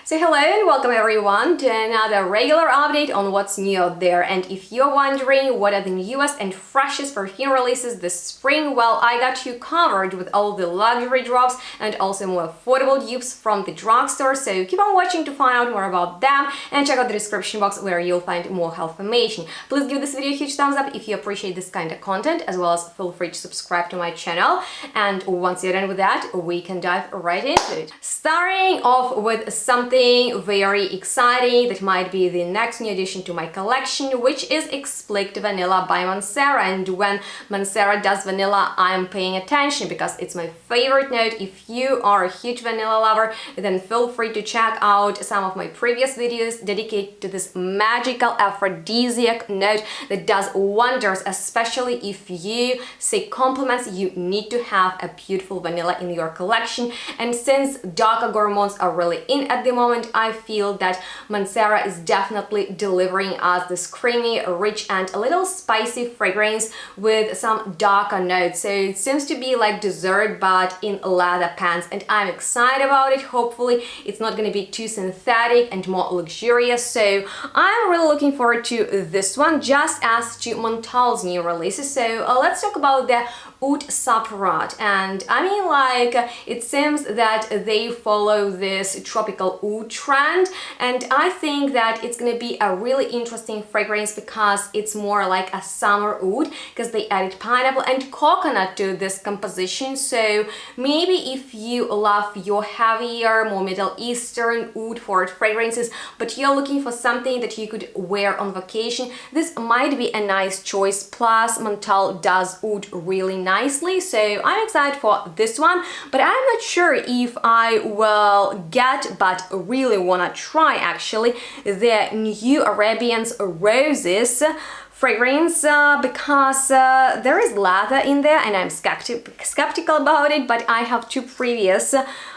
So hello and welcome everyone to another regular update on what's new out there. And if you're wondering what are the newest and freshest perfume releases this spring, well, I got you covered with all the luxury drops and also more affordable dupes from the drugstore. So keep on watching to find out more about them and check out the description box where you'll find more health information. Please give this video a huge thumbs up if you appreciate this kind of content, as well as feel free to subscribe to my channel. And once you're done with that, we can dive right into it. Starting off with something very exciting that might be the next new addition to my collection, which is Explicit Vanilla by Mancera. And when Mancera does vanilla, I'm paying attention because it's my favorite note. If you are a huge vanilla lover, then feel free to check out some of my previous videos dedicated to this magical aphrodisiac note that does wonders, especially if you seek compliments. You need to have a beautiful vanilla in your collection. And since darker gourmands are really in at the moment, I feel that Mancera is definitely delivering us this creamy, rich and a little spicy fragrance with some darker notes. So it seems to be like dessert but in leather pants, and I'm excited about it. Hopefully it's not going to be too synthetic and more luxurious. So I'm really looking forward to this one, just as to Montale's new releases. So let's talk about the oud separate. And I mean, like, it seems that they follow this tropical oud trend, and I think that it's gonna be a really interesting fragrance because it's more like a summer oud, because they added pineapple and coconut to this composition. So maybe if you love your heavier, more Middle Eastern oud forward fragrances, but you're looking for something that you could wear on vacation, this might be a nice choice. Plus Montale does oud really nicely, so I'm excited for this one, but I'm not sure if I will get, but really wanna try actually, the new Arabian Roses fragrance because there is leather in there and I'm skeptical about it, but I have two previous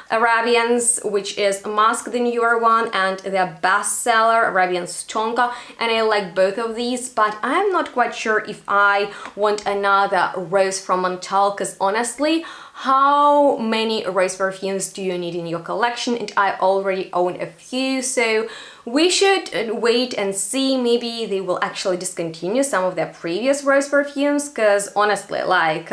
Arabians, which is Musk, the newer one, and their bestseller Arabian Tonka, and I like both of these, but I'm not quite sure if I want another rose from Montale, because honestly, how many rose perfumes do you need in your collection? And I already own a few, so we should wait and see. Maybe they will actually discontinue some of their previous rose perfumes, because honestly, like,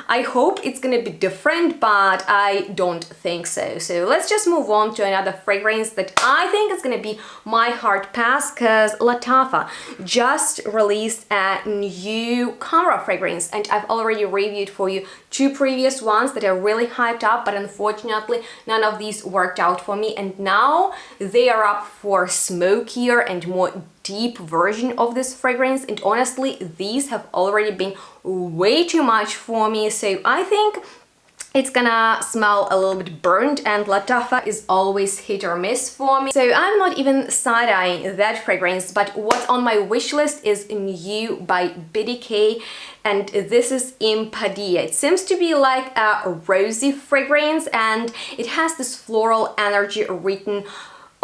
I hope it's gonna be different, but I don't think so. So let's just move on to another fragrance that I think is gonna be my hard pass, because Lattafa just released a new camera fragrance, and I've already reviewed for you two previous ones that are really hyped up, but unfortunately none of these worked out for me, and now they are up for smokier and more deep version of this fragrance, and honestly these have already been way too much for me. So I think it's gonna smell a little bit burnt, and Lattafa is always hit or miss for me. So I'm not even side-eyeing that fragrance, but what's on my wish list is New by BDK, and this is Impadilla. It seems to be like a rosy fragrance, and it has this floral energy written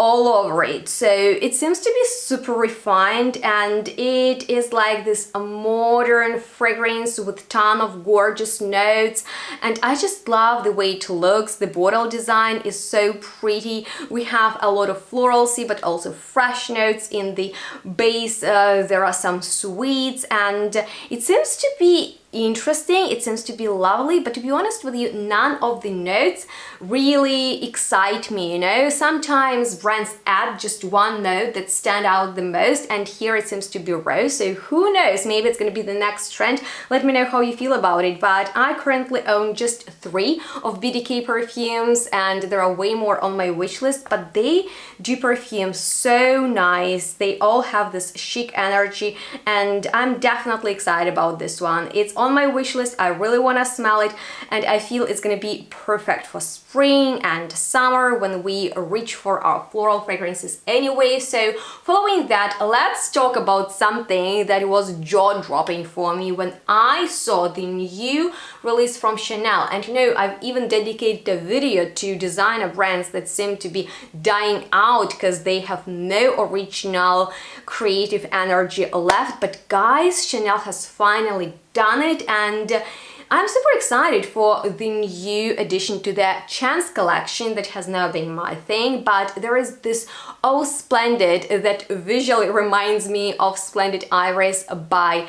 all over it. So it seems to be super refined, and it is like this modern fragrance with ton of gorgeous notes, and I just love the way it looks. The bottle design is so pretty. We have a lot of floralcy but also fresh notes in the base. There are some sweets, and it seems to be interesting, it seems to be lovely, but to be honest with you, none of the notes really excite me, you know. Sometimes brands add just one note that stand out the most, and here it seems to be rose, so who knows, maybe it's gonna be the next trend. Let me know how you feel about it. But I currently own just 3 of BDK perfumes, and there are way more on my wish list, but they do perfume so nice. They all have this chic energy, and I'm definitely excited about this one. It's on my wish list. I really want to smell it, and I feel it's gonna be perfect for spring and summer when we reach for our floral fragrances anyway. So following that, let's talk about something that was jaw-dropping for me when I saw the new release from Chanel. And you know, I've even dedicated a video to designer brands that seem to be dying out because they have no original creative energy left. But guys, Chanel has finally done it, and I'm super excited for the new addition to the Chance collection that has never been my thing, but there is this Oh Splendid that visually reminds me of Splendid Iris by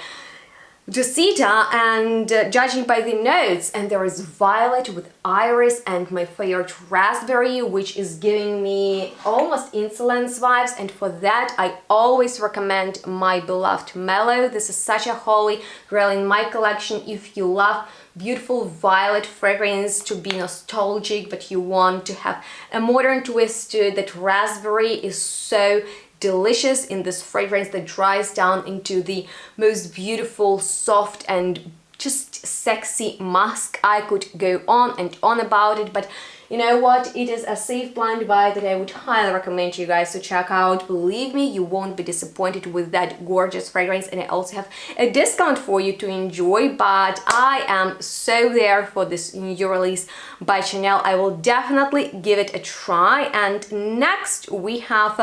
Josita, and judging by the notes, and there is violet with iris and my favorite raspberry, which is giving me almost insolence vibes, and for that I always recommend my beloved Mellow. This is such a holy grail in my collection if you love beautiful violet fragrance to be nostalgic but you want to have a modern twist to it. That raspberry is so delicious in this fragrance that dries down into the most beautiful, soft and just sexy musk. I could go on and on about it, but you know what? It is a safe blind buy that I would highly recommend you guys to check out. Believe me, you won't be disappointed with that gorgeous fragrance, and I also have a discount for you to enjoy, but I am so there for this new release by Chanel. I will definitely give it a try. And next we have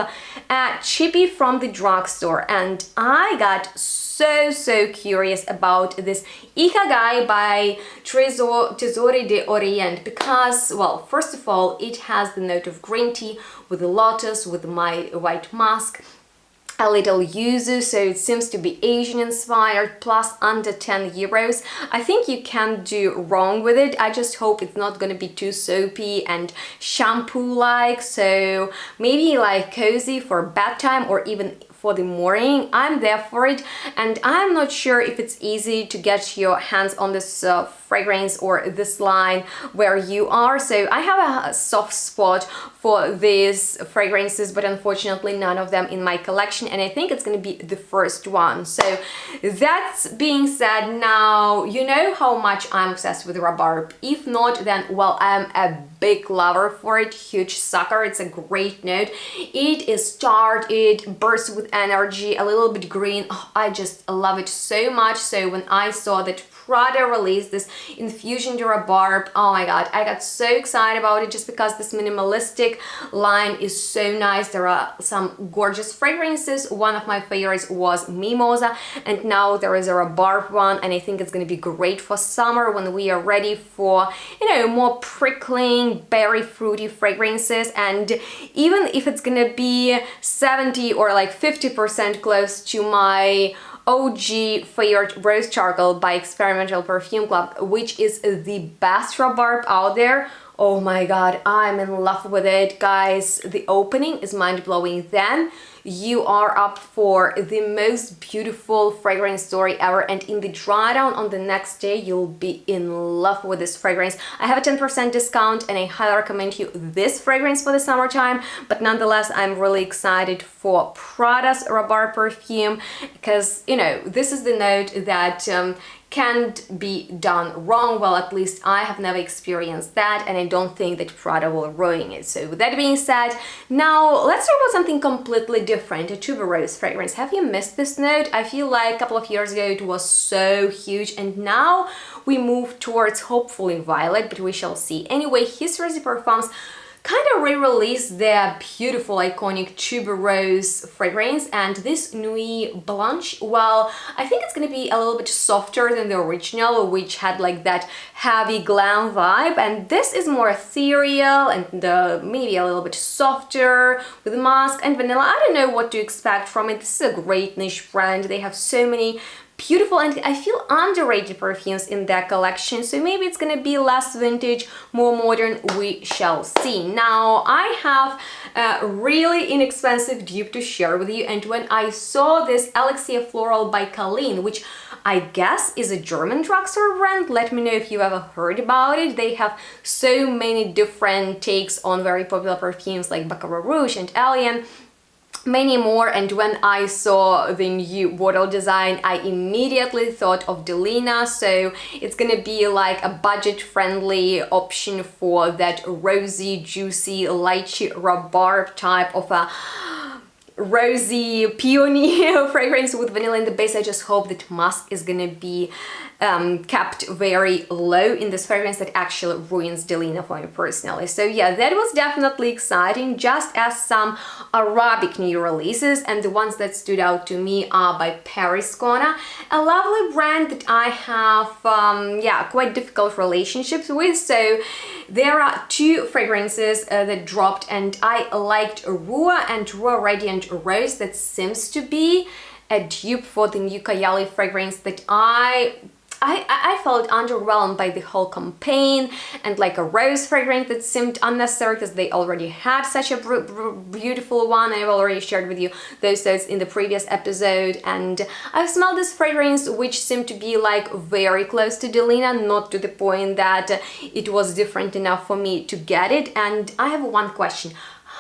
a chippy from the drugstore, and I got so curious about this Ikigai by Tesori de Orient because, well, first of all, it has the note of green tea with the lotus, with my white musk, a little yuzu, so it seems to be Asian inspired, plus under 10 euros. I think you can't do wrong with it. I just hope it's not gonna be too soapy and shampoo like, so maybe like cozy for bedtime or even for the morning. I'm there for it, and I'm not sure if it's easy to get your hands on this fragrance or this line where you are. So I have a soft spot for these fragrances, but unfortunately none of them in my collection, and I think it's going to be the first one. So that's being said, now you know how much I'm obsessed with rhubarb. If not, then well, I'm a big lover for it, huge sucker. It's a great note. It is tart, it bursts with energy, a little bit green. Oh, I just love it so much. So when I saw that Prada released this infusion de rhubarb, oh my god, I got so excited about it just because this minimalistic line is so nice. There are some gorgeous fragrances. One of my favorites was Mimosa, and now there is a rhubarb one, and I think it's going to be great for summer when we are ready for, you know, more prickling, berry fruity fragrances. And even if it's going to be 70 or like 50% close to my OG favorite Rose Charcoal by Experimental Perfume Club, which is the best rhubarb out there. Oh my god, I'm in love with it, guys. The opening is mind-blowing. Then you are up for the most beautiful fragrance story ever, and in the dry down on the next day you'll be in love with this fragrance. I have a 10% discount and I highly recommend you this fragrance for the summertime, but nonetheless I'm really excited for Prada's rhubarb perfume because, you know, this is the note that can't be done wrong. Well, at least I have never experienced that, and I don't think that Prada will ruin it. So with that being said, now let's talk about something completely different, a tuberose fragrance. Have you missed this note? I feel like a couple of years ago it was so huge, and now we move towards hopefully violet, but we shall see. Anyway, JUS Perfumes kind of re-released their beautiful iconic tuberose fragrance, and this Nuit Blanche, well, I think it's gonna be a little bit softer than the original, which had like that heavy glam vibe, and this is more ethereal and maybe a little bit softer with musk and vanilla. I don't know what to expect from it. This is a great niche brand. They have so many beautiful and I feel underrated perfumes in their collection, so maybe it's gonna be less vintage, more modern, we shall see. Now I have a really inexpensive dupe to share with you, and when I saw this Elixir Floral by Colleen, which I guess is a German drugstore brand, let me know if you ever heard about it. They have so many different takes on very popular perfumes like Baccarat Rouge and Alien, many more, and when I saw the new bottle design I immediately thought of Delina. So it's gonna be like a budget-friendly option for that rosy, juicy, lychee rhubarb type of a rosy peony fragrance with vanilla in the base. I just hope that musk is gonna be kept very low in this fragrance that actually ruins Delina for me personally. So yeah, that was definitely exciting, just as some Arabic new releases, and the ones that stood out to me are by Paris Kona, a lovely brand that I have yeah, quite difficult relationships with. So there are two fragrances that dropped, and I liked Rua and Rua Radiant Rose. That seems to be a dupe for the new Kayali fragrance that I felt underwhelmed by the whole campaign, and like a rose fragrance that seemed unnecessary because they already had such a beautiful one. I've already shared with you those scents in the previous episode, and I've smelled this fragrance which seemed to be like very close to Delina, not to the point that it was different enough for me to get it. And I have one question: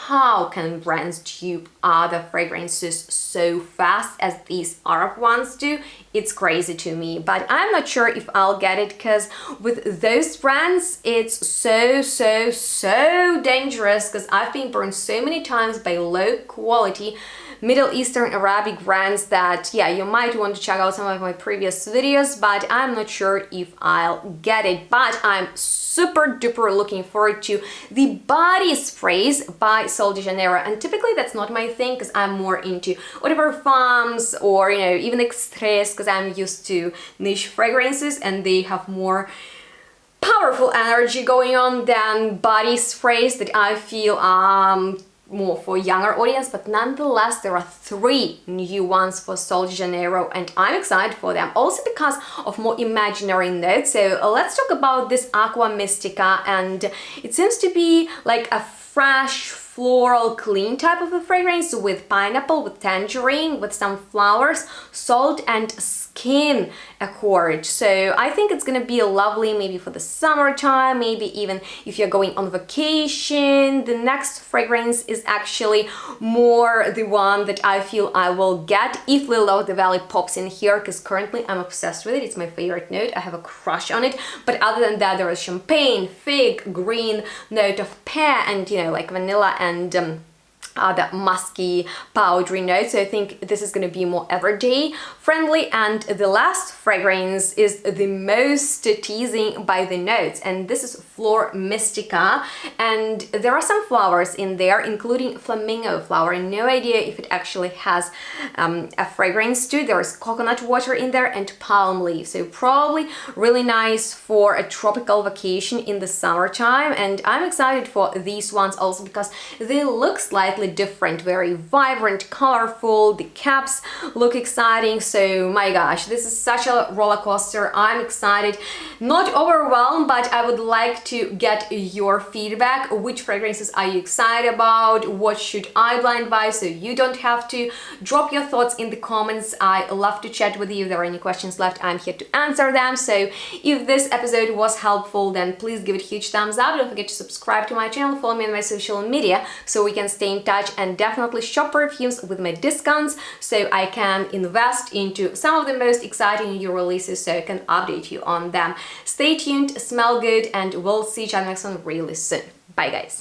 how can brands dupe other fragrances so fast as these Arab ones do? It's crazy to me, but I'm not sure if I'll get it, because with those brands it's so dangerous, because I've been burned so many times by low quality Middle Eastern Arabic brands that, yeah, you might want to check out some of my previous videos, but I'm not sure if I'll get it. But I'm super duper looking forward to the body sprays by Sol de Janeiro, and typically that's not my thing, because I'm more into whatever Perfumes or, you know, even Extras, because I'm used to niche fragrances and they have more powerful energy going on than body sprays that I feel more for younger audience. But nonetheless, there are 3 new ones for Sol de Janeiro, and I'm excited for them, also because of more imaginary notes. So let's talk about this Aqua Mystica, and it seems to be like a fresh, floral, clean type of a fragrance with pineapple, with tangerine, with some flowers, salt and skin accord. So I think it's gonna be lovely maybe for the summertime, maybe even if you're going on vacation. The next fragrance is actually more the one that I feel I will get if Lily of the Valley pops in here, because currently I'm obsessed with it. It's my favorite note. I have a crush on it. But other than that, there is champagne, fig, green, note of pear, and, you know, like vanilla and that musky, powdery note. So I think this is going to be more everyday friendly. And the last fragrance is the most teasing by the notes, and this is Flor Mystica, and there are some flowers in there, including flamingo flower. No idea if it actually has a fragrance too. There's coconut water in there and palm leaf, so probably really nice for a tropical vacation in the summertime. And I'm excited for these ones also because they look slightly different, very vibrant, colorful. The caps look exciting. So my gosh, this is such a roller coaster. I'm excited, not overwhelmed, but I would like to get your feedback. Which fragrances are you excited about? What should I blind buy so you don't have to? Drop your thoughts in the comments. I love to chat with you. If there are any questions left, I'm here to answer them. So if this episode was helpful, then please give it a huge thumbs up. Don't forget to subscribe to my channel, follow me on my social media so we can stay in touch, and definitely shop perfumes with my discounts so I can invest into some of the most exciting new releases so I can update you on them. Stay tuned, smell good, and we'll see each other next one really soon. Bye guys.